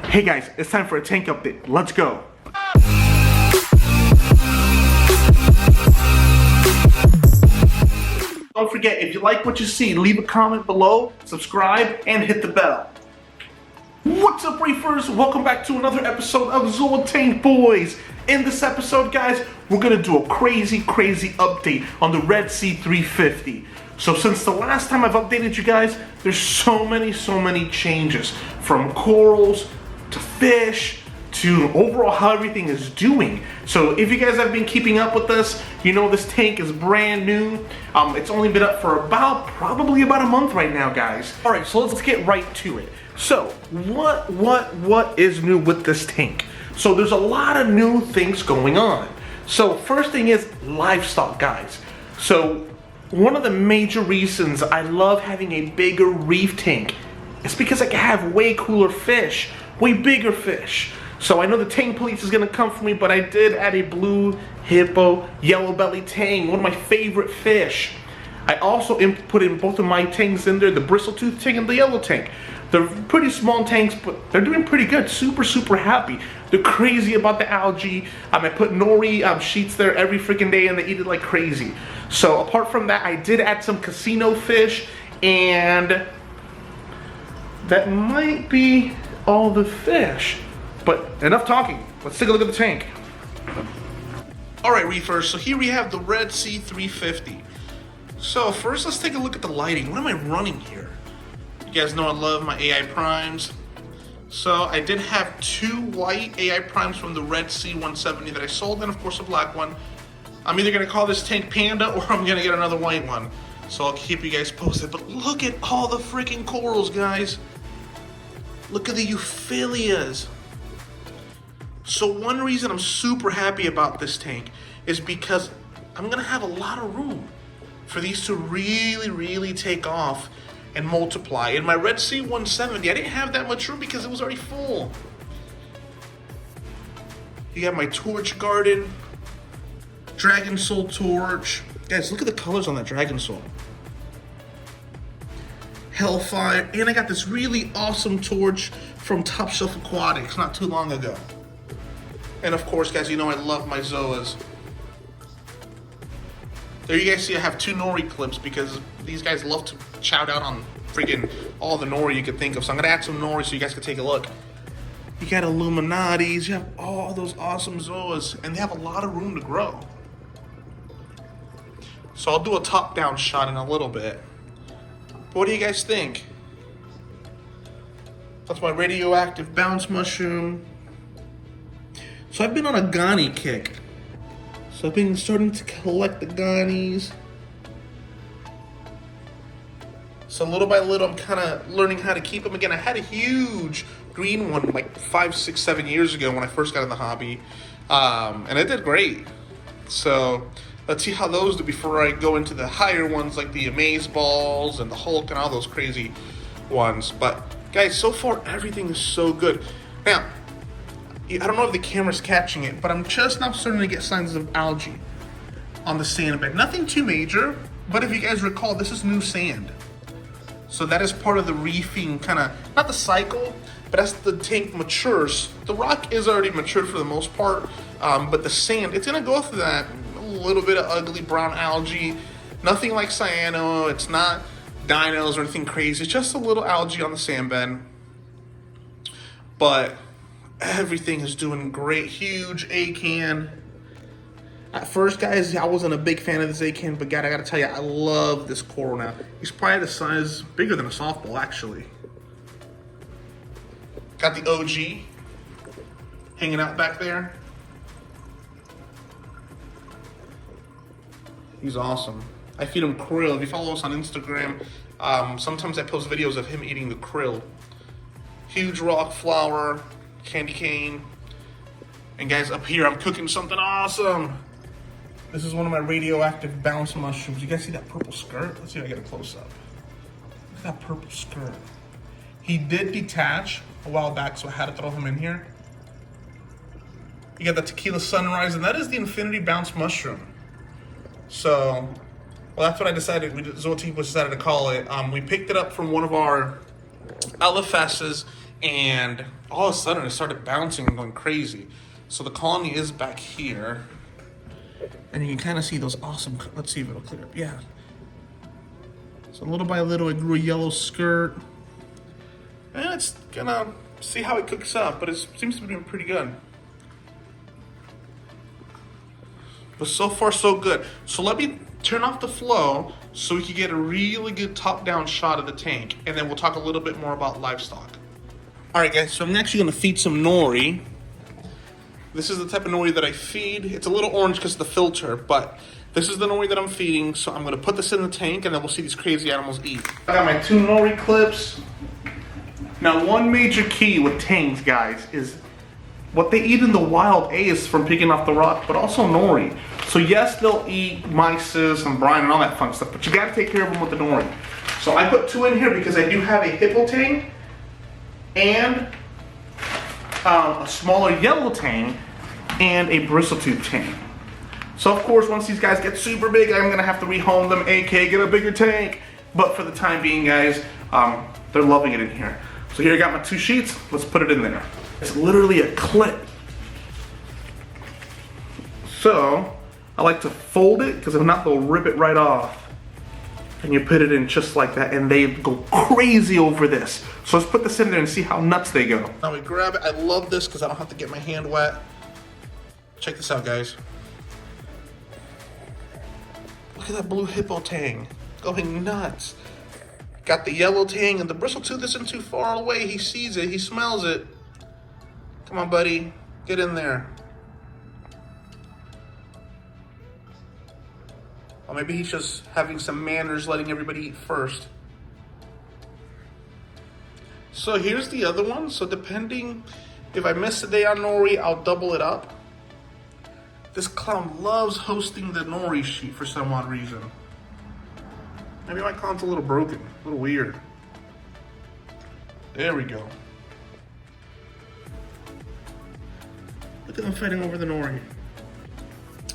Hey guys, it's time for a tank update. Let's go. Don't forget, if you like what you see, leave a comment below, subscribe, and hit the bell. What's up, reefers? Welcome back to another episode of Zoa Tank Boyz. In this episode, guys, we're gonna do a crazy update on the Red Sea 350. So since the last time I've updated you guys, there's so many changes, from corals to fish to overall how everything is doing. So if you guys have been keeping up with this, you know this tank is brand new. It's only been up for probably about a month right now, guys. All right, so let's get right to it. So what is new with this tank? So there's a lot of new things going on. So first thing is livestock, guys. So one of the major reasons I love having a bigger reef tank is because I can have way cooler fish, way bigger fish. So I know the tank police is gonna come for me, but I did add a blue hippo yellow belly tang, one of my favorite fish. I also put in both of my tanks in there, the bristletooth tank and the yellow tank. They're pretty small tanks, but they're doing pretty good. Super happy. They're crazy about the algae. I put Nori sheets there every freaking day and they eat it like crazy. So apart from that, I did add some casino fish, and that might be all the fish. But enough talking. Let's take a look at the tank. All right, reefers, so here we have the Red Sea 350. So first, let's take a look at the lighting. What am I running here? You guys know I love my AI primes. So I did have two white AI primes from the Red Sea 170 that I sold, and of course a black one. I'm either gonna call this tank Panda or I'm gonna get another white one. So I'll keep you guys posted. But look at all the freaking corals, guys. Look at the euphyllias. So one reason I'm super happy about this tank is because I'm gonna have a lot of room for these to really take off and multiply. In my Red Sea 170, I didn't have that much room because it was already full. You got my torch garden, dragon soul torch. Guys, look at the colors on that dragon soul. Hellfire, and I got this really awesome torch from Top Shelf Aquatics not too long ago. And of course, guys, you know I love my Zoas. There you guys see I have two Nori clips because these guys love to chow down on freaking all the Nori you could think of. So I'm gonna add some Nori so you guys can take a look. You got Illuminatis, you have all those awesome Zoas, and they have a lot of room to grow. So I'll do a top-down shot in a little bit. But what do you guys think? That's my radioactive bounce mushroom. So I've been on a Ghani kick. So I've been starting to collect the Ghanis. So little by little, I'm kind of learning how to keep them again. I had a huge green one like 5, 6, 7 years ago when I first got in the hobby. And it did great. So let's see how those do before I go into the higher ones like the Amaze Balls and the Hulk and all those crazy ones. But guys, so far everything is so good. Now, I don't know if the camera's catching it, but I'm just now starting to get signs of algae on the sand bed. Nothing too major, but if you guys recall, this is new sand. So that is part of the reefing kind of, not the cycle, but as the tank matures, the rock is already matured for the most part, but the sand, it's gonna go through that a little bit of ugly brown algae. Nothing like cyano, it's not dinos or anything crazy, it's just a little algae on the sand bed. But everything is doing great. Huge A-can. At first, guys, I wasn't a big fan of this A-can, but God, I gotta tell you, I love this coral now. He's probably the size, bigger than a softball, actually. Got the OG hanging out back there. He's awesome. I feed him krill. If you follow us on Instagram, sometimes I post videos of him eating the krill. Huge rock flower, candy cane. And guys, up here I'm cooking something awesome. This is one of my radioactive bounce mushrooms. You guys see that purple skirt? Let's see if I get a close up. Look at that purple skirt. He did detach a while back, so I had to throw him in here. You got the tequila sunrise, and that is the infinity bounce mushroom. So, well, that's what I decided, Zoa Tank Boyz decided to call it. We picked it up from one of our LFSs and all of a sudden it started bouncing and going crazy. So the colony is back here, and you can kind of see those awesome, let's see if it'll clear up, yeah. So little by little it grew a yellow skirt, and it's gonna see how it cooks up, but it seems to be doing pretty good. But so far so good. So let me turn off the flow so we can get a really good top-down shot of the tank, and then we'll talk a little bit more about livestock. All right, guys, so I'm actually gonna feed some Nori. This is the type of Nori that I feed. It's a little orange because of the filter, but this is the Nori that I'm feeding, so I'm gonna put this in the tank, and then we'll see these crazy animals eat. I got my 2 Nori clips. Now, one major key with tanks, guys, is what they eat in the wild is from picking off the rock, but also Nori. So yes, they'll eat mice and brine and all that fun stuff, but you gotta take care of them with the Nori. So I put 2 in here because I do have a hippo tang and a smaller yellow tang and a bristletooth tang. So of course, once these guys get super big, I'm gonna have to rehome them, aka get a bigger tank. But for the time being, guys, they're loving it in here. So here I got my 2 sheets, let's put it in there. It's literally a clip. So, I like to fold it, because if not, they'll rip it right off. And you put it in just like that, and they go crazy over this. So let's put this in there and see how nuts they go. Now we grab it. I love this because I don't have to get my hand wet. Check this out, guys. Look at that blue hippo tang going nuts. Got the yellow tang, and the bristletooth isn't too far away. He sees it, he smells it. Come on, buddy, get in there. Or maybe he's just having some manners, letting everybody eat first. So here's the other one. So depending, if I miss a day on Nori, I'll double it up. This clown loves hosting the Nori sheet for some odd reason. Maybe my clown's a little broken, a little weird. There we go. Look at them fighting over the Nori.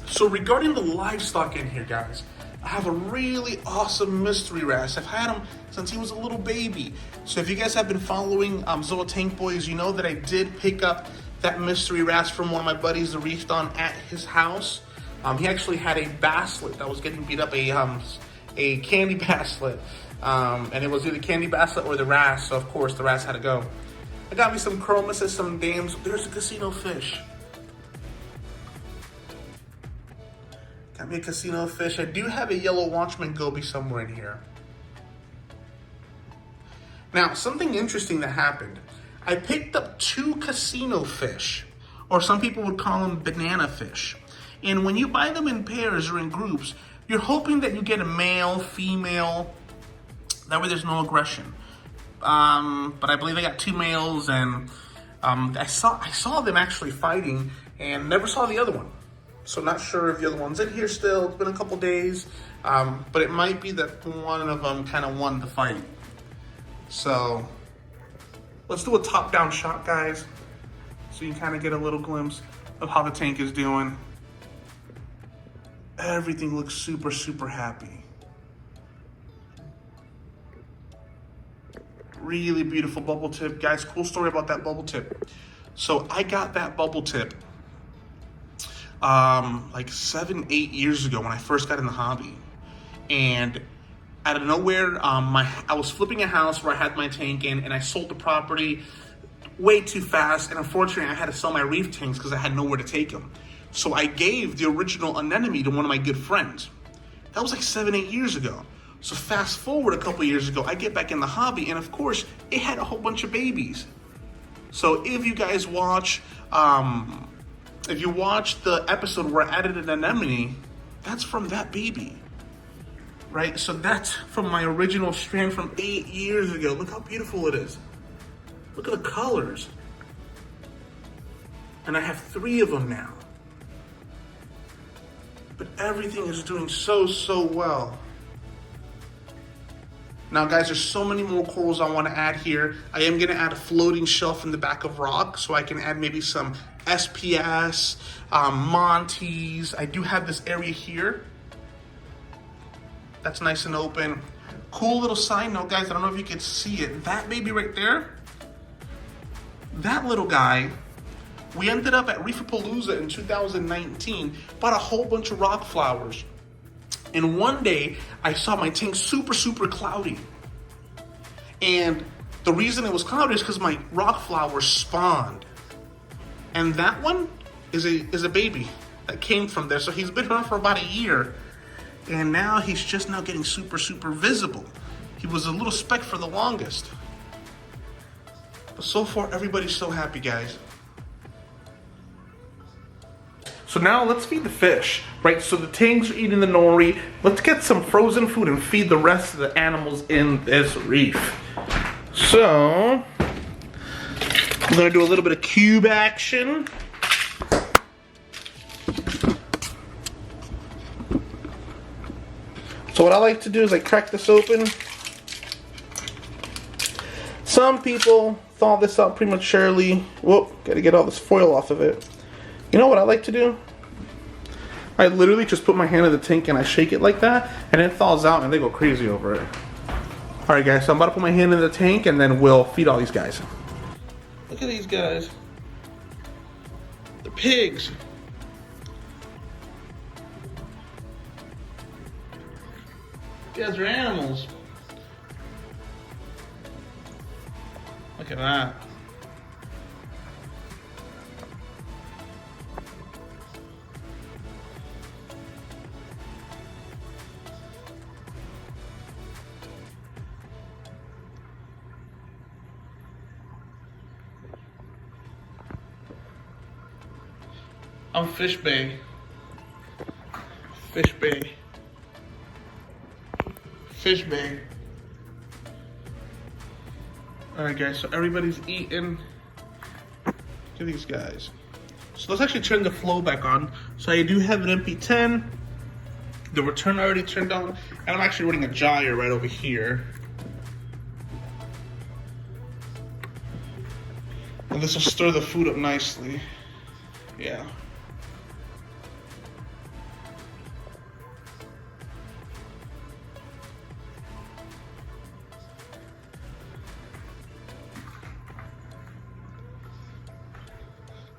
So regarding the livestock in here, guys, I have a really awesome mystery wrasse. I've had him since he was a little baby. So if you guys have been following Zoa Tank Boys, you know that I did pick up that mystery wrasse from one of my buddies, the reefed on, at his house. He actually had a basslet that was getting beat up, a candy basslet. And it was either candy basslet or the wrasse, so of course the wrasse had to go. I got me some chromuses, some dams. There's a casino fish. Got me a casino fish. I do have a yellow watchman goby somewhere in here. Now, something interesting that happened. I picked up 2 casino fish, or some people would call them banana fish. And when you buy them in pairs or in groups, you're hoping that you get a male, female, that way there's no aggression. But I believe I got 2 males, and I saw them actually fighting, and never saw the other one. So not sure if the other one's in here still. It's been a couple days, but it might be that one of them kind of won the fight. So let's do a top-down shot, guys, so you can kind of get a little glimpse of how the tank is doing. Everything looks super, super happy. Really beautiful bubble tip. Guys, cool story about that bubble tip. So I got that bubble tip like 7-8 years ago when I first got in the hobby. And out of nowhere, I was flipping a house where I had my tank in, and I sold the property way too fast, and unfortunately I had to sell my reef tanks because I had nowhere to take them. So I gave the original anemone to one of my good friends. That was like 7-8 years ago. So fast forward a couple years ago, I get back in the hobby, and of course, it had a whole bunch of babies. So if you guys watch, if you watch the episode where I added an anemone, that's from that baby, right? So that's from my original strand from 8 years ago. Look how beautiful it is. Look at the colors. And I have 3 of them now. But everything is doing so, so well. Now guys, there's so many more corals I want to add here. I am going to add a floating shelf in the back of rock so I can add maybe some SPS, Montes. I do have this area here. That's nice and open. Cool little side note, guys. I don't know if you can see it. That baby right there, that little guy, we ended up at Reeferpalooza in 2019, bought a whole bunch of rock flowers. And one day, I saw my tank super cloudy. And the reason it was cloudy is because my rock flowers spawned. And that one is a baby that came from there. So he's been around for about a year. And now he's just now getting super visible. He was a little speck for the longest. But so far, everybody's so happy, guys. So now let's feed the fish, right? So the tanks are eating the nori. Let's get some frozen food and feed the rest of the animals in this reef. So, I'm gonna do a little bit of cube action. So what I like to do is I crack this open. Some people thaw this out prematurely. Whoop, gotta get all this foil off of it. You know what I like to do? I literally just put my hand in the tank and I shake it like that, and it thaws out and they go crazy over it. Alright guys, so I'm about to put my hand in the tank and then we'll feed all these guys. Look at these guys. The pigs. You guys are animals. Look at that. I'm Fish Bay. Fish Bay. Fish Bay. Alright guys, so everybody's eating. Look at these guys. So let's actually turn the flow back on. So I do have an MP10. The return already turned on. And I'm actually running a gyre right over here. And this will stir the food up nicely. Yeah.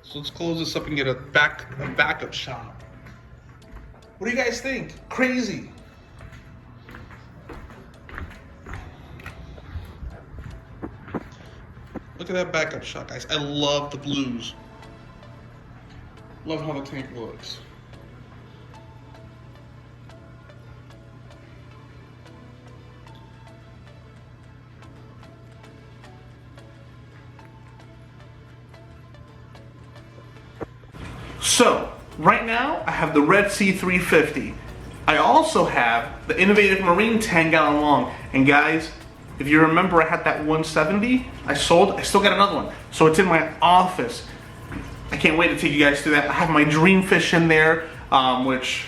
So let's close this up and get a backup shot. What do you guys think? Crazy. Look at that backup shot, guys. I love the blues. Love how the tank looks. So, right now, I have the Red Sea 350. I also have the innovative Marine 10-gallon long. And guys, if you remember, I had that 170 I sold. I still got another one. So it's in my office. I can't wait to take you guys through that. I have my Dreamfish in there, which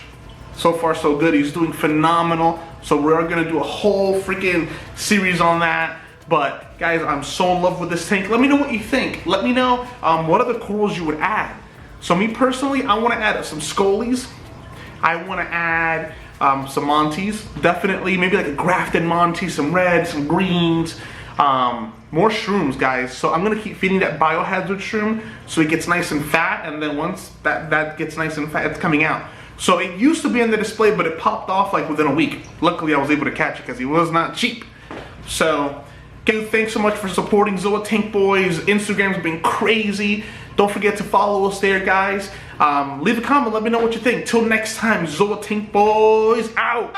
so far so good. He's doing phenomenal. So we're gonna do a whole freaking series on that. But guys, I'm so in love with this tank. Let me know what you think. Let me know what other corals you would add. So me personally, I want to add some Scolies. I want to add some Monties. Definitely, maybe like a grafted Monty, some reds, some greens, more shrooms, guys. So I'm going to keep feeding that biohazard shroom so it gets nice and fat. And then once that gets nice and fat, it's coming out. So it used to be on the display, but it popped off like within a week. Luckily, I was able to catch it because he was not cheap. So, again, thanks so much for supporting Zoa Tank Boys. Instagram's been crazy. Don't forget to follow us there, guys. Leave a comment, let me know what you think. Till next time, Zoa Tank Boys out.